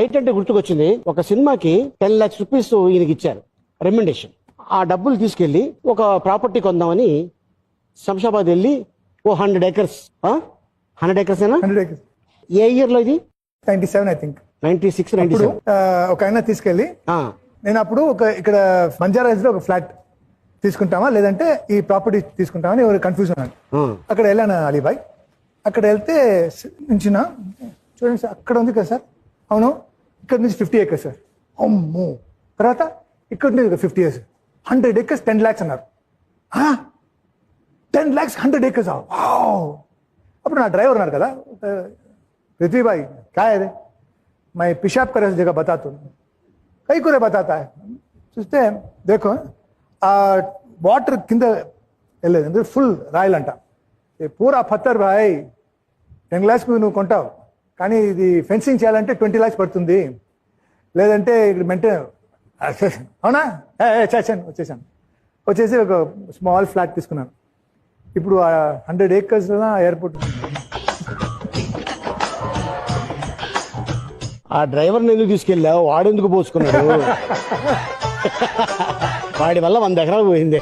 ఏంటంటే గుర్తుకొచ్చింది, ఒక సినిమాకి 10 lakhs రూపీస్ ఈయనకి ఇచ్చారు రెమ్యునరేషన్. ఆ డబ్బులు తీసుకెళ్లి ఒక ప్రాపర్టీ కొందామని శంషాబాద్ వెళ్ళి 100 acres 100 acres ఏనా? 100 acres. ఏ ఇయర్ లో ఇది? 97 ఐ థింక్. 96, 97. ఒక ఆయన తీసుకెళ్ళి నేను అప్పుడు ఇక్కడ బంజారా హిల్స్ లో ఒక ఫ్లాట్ తీసుకుంటామా లేదంటే ఈ ప్రాపర్టీ తీసుకుంటామని ఎవరు కన్ఫ్యూజన్ అన్నాడు. అక్కడ వెళ్ళాను అలీబాయ్. అక్కడ వెళ్తే నుంచిన చూడండి సార్ అక్కడ ఉంది కదా సార్. అవును, ఇక్కడ నుంచి 50 acres సార్. అమ్మో. తర్వాత ఇక్కడ నుంచి 50 years 100 acres 10 lakhs అన్నారు. 10 lakhs 100 acres. అప్పుడు నా డ్రైవర్ ఉన్నారు కదా, पृथ्वी भाई क्या है रे, मैं पेशाब करे जगह बताता हूँ, कई को बताता है. చూస్తే देखो ఆ వాటర్ కింద వెళ్ళలేదు, ఫుల్ రాయల్ అంట. పూరా పత్తర్ భాయ్, 10 lakhs నువ్వు కొంటావు, కానీ ఇది ఫెన్సింగ్ చేయాలంటే 20 lakhs పడుతుంది, లేదంటే ఇక్కడ మెయింటైన్. అవునా, వచ్చేసాను. వచ్చేసి ఒక స్మాల్ ఫ్లాట్ తీసుకున్నాను. ఇప్పుడు 100 acres ఎయిర్పోర్ట్. ఆ డ్రైవర్ని ఎందుకు తీసుకెళ్ళావు? వాడెందుకు పోసుకున్నాడు? వాడి వల్ల 100 ఎకరాలు పోయింది.